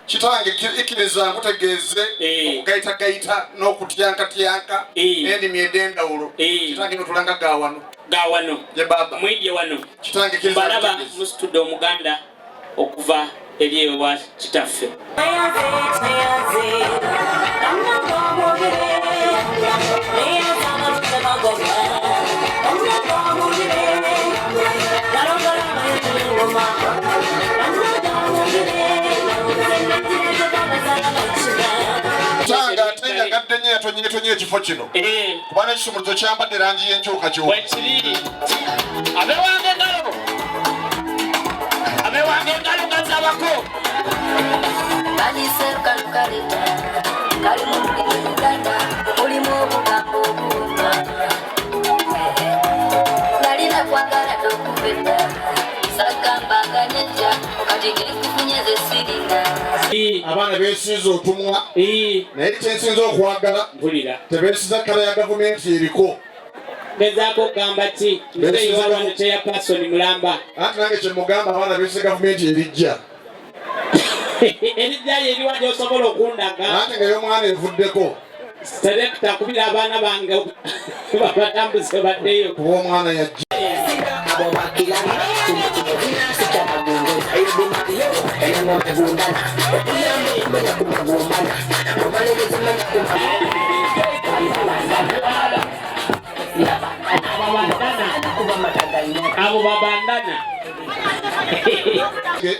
Kitange ikiriza nkutegeeze okugaita n'okutyanka n'endimi ed'endawulo. Kitange notulanga gawano ye baba mwidye wano kitange kiriza balaba mu studio Omuganda okuva eri ewa kitaffe. Tanga tenya gaddenya tonye ekifo kino. Kubana ekisumuluzo kyambadde langi y'enkyuka kyo. Wekiri. Abewange ngalo gazabako. Alise kalukalita. Kalimu Uganda. Ulimu obugambo obuluma. Nalina kwagala tokubeta. Sakambanga nyeja. Kati kufunyeze sirinda. Abaana beesinza otumwa naye kyensinza okwagala tebeesiza kala ya gavumenti eriko gezaako okugamba ki nteyiwalwano kyeya pasoni mulamba anti nange kyemugamba abaana beesiza gavumenti erijja erijjayo eriwa gyosobola okundaga anti nga y'omwana evuddeko selekita kubira abaana bange babatambuze baddeyo kuba omwana yajja abo babandana.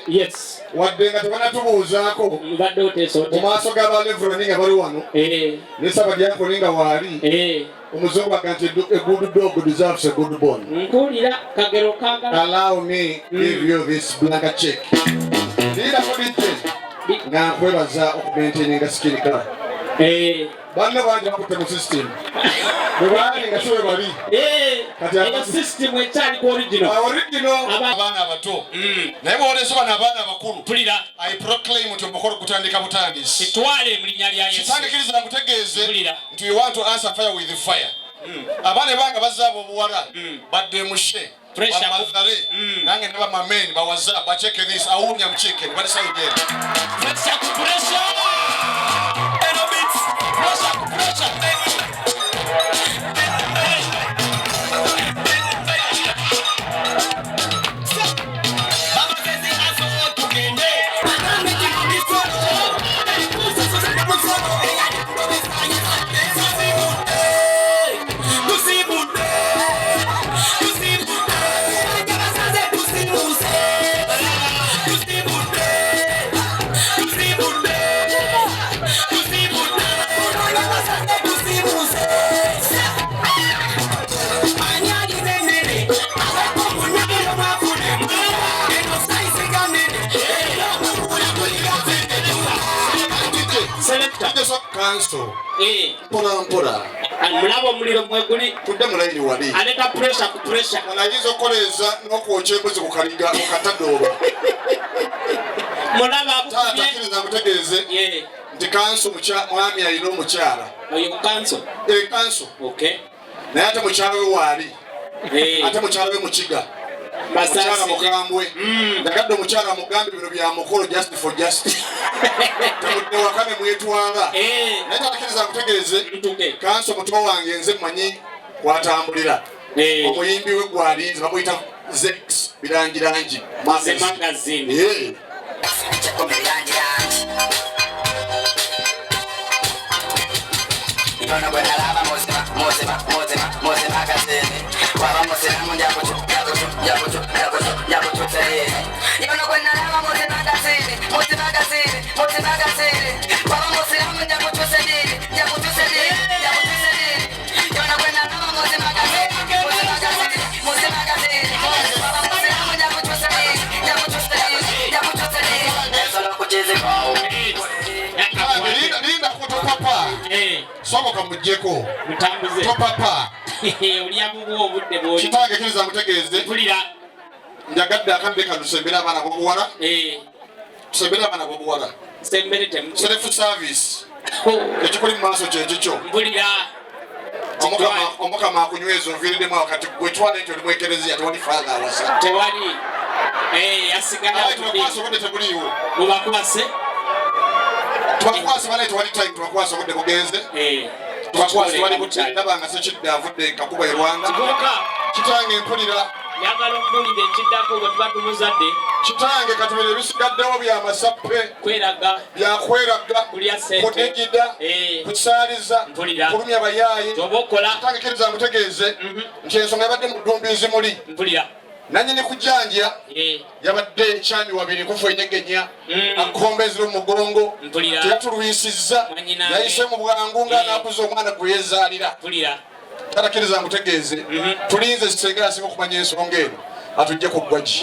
Yes. Wadde nga tebanatubuuzaako mbadde oteesa mu maaso g'abalevroni nga bali wano ne Ssabadyankoni nga waali Omuzungu aga nti a good dog deserves a good bone. Mpulira kagero kanga. Allow me give you this blank check. Nina kodite nga nkwebaza okumaintaininga skin color. Banna bangi bakutte mu system. Bwebaali nga sobe bali. Kati system ekyali ku original. Abaana abato. Naye bw'oleese bano abaana abakulu. Mpulira. I proclaim nti omukolo gutandika butandisi. Kitwale mu linnya lya Yesu. Kitandikiriza nkutegeeze nti we want to answer fire with the fire. Abaana banga bazaaba obuwala badde mushe. Bamazale nange ne bamameni bawaza bacheke this awunya mchike bali sayo jeri. Pressure ku pressure. Pressure ku pressure. Council. Mpora. Mulabo muliro mweguli tudde mulaini wali. Aleta pressure ku pressure. Wanagiza okoleza n'okwokya embuzi ku kaliga okatadooba. Mulaba akufye. Takiriza nkutegeeze. Nti council mwami alina omukyala. Oyo ku council? Council. Okay. Naye ate mukyala we waali. Ate mukyala we Mukiga. Mukyala mukambwe. Nagadde omukyala mugambe bino bya mukolo just for justice. Tumudde wakame mwetwala. Naye takiriza nkutegeeze. Kanso mutuba wange nze mmanyi kwatambulira. Omuyimbi we gwalinze bamuyita Zex birangirangi. Magazine. Soboka mujjeko. Mutambuze. Topapa. Oliyamu obudde bwoli. Kitange kiriza nkutegeeze. Mpulira. Njagadde akambe kadusembera abaana b'obuwala. Tusembera abaana b'obuwala. Sembere temu. Self service. Ekikuli mu maaso kyekikyo. Mpulira. Omukama akunyweza oviiriddemu wakati gwe twala ekyo olimu ekereziya tewali faadha awasa. Tewali. Asigala tukwasa obudde tebuliiwo. Mubakwase. twakwasa bana twali time twakwasa obudde bugenze twakwasa twali kutendaba nga sekidde avudde kakuba irwanga kitange mpulira yagala ombulire ekiddako bwe tuba tumuzadde kitange katubire ebisigaddewo byamasappe kweraga byakweraga kulya ssente kudigida kusaaliza kulumya bayaayi tobokola kitange kiriza mutegeeze nti ensonga yabadde mu ddumbiizi muli mpulira nanyini kujanja yabadde kyami wabiri kufa enyegenya akombezera omugongo teyatulwisizza yayise mu bwangu ng'anaakuza omwana gwe yeezaalira tarakiriza mutegeeze tulinze senga asinga okumanya ensonga eno atujje ku ggwagi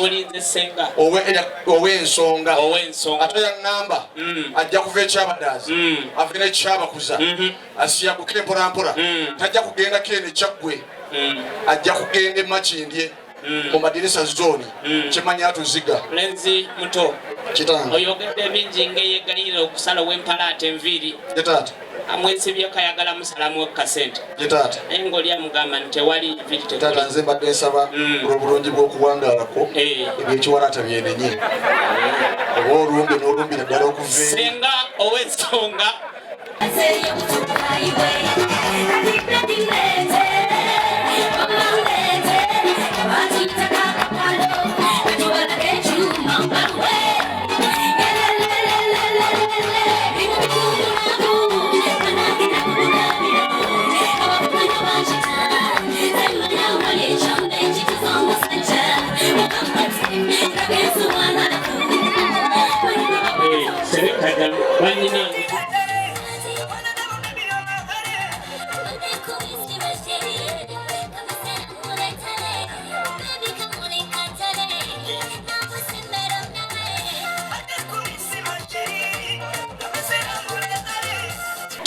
ow'ensonga ate yaŋŋamba ajja kuva ekyabadaazi ave n'ekyabakuza asiyaguke mpolampola tajja kugendako eno ekyaggwe ajja kugenda emakindye mu madirisa zooni kimanya atuziga lenzi muto kitange oyogedde bingi ng'eyegalirira okusala w'empalaata enviiri amwesibyeko ayagala musalamu kasente naye ng'oli amugamba nti tewali enviiri tata nze mbadde nsaba olw'obulungi bw'okuwangaalako ebyekiwalaata byenenye oba olumbi n'olumbira ddala okuva senga ow'ensonga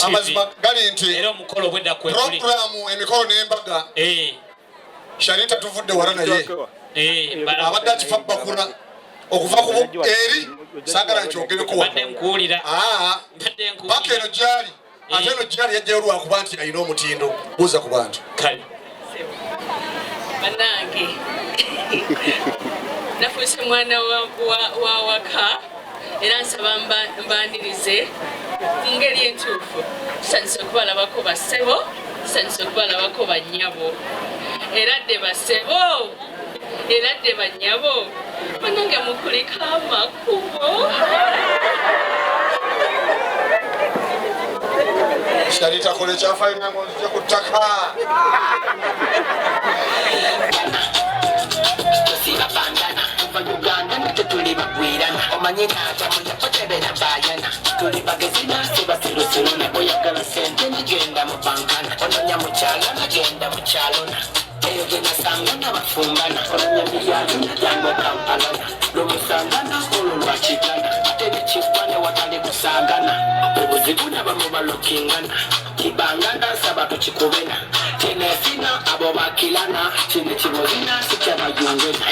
amazima gali nti era omukolo bwedda kwekuli programu emikolo n'embaga Sharita tuvudde wala naye abadde akifa bakula okuva ku eri sagala nkyogereko paka eno gyali ate eno gyali yajjayo lwakuba nti alina omutindo buuza ku bantu banange nafuuse mwana wa waka era nsaba mbanirize mu ngeri entuufu tusanyuse okubalabako bassebo tusanyuse okubalabako bannyabo era dde bassebo era dde bannyabo banange mukuliko amakubo Sharita kole kyafayina ng'ozije ku ttaka omanye ntatamulya potebera bayana tuli bagezina sebasirusiru ne oyagala sente nigenda mu bankana ononya mukyalo nagenda mukyalona eyo genasanga nabafumbana ononya miryalo najango kampalana lwomusangana olwo lwakigana ate nekigwa ne watali kusangana obuzibu nabamu balokingana kibangana nsaba tukikubena tenesina abo bakilana kino kibozina sikyabayungena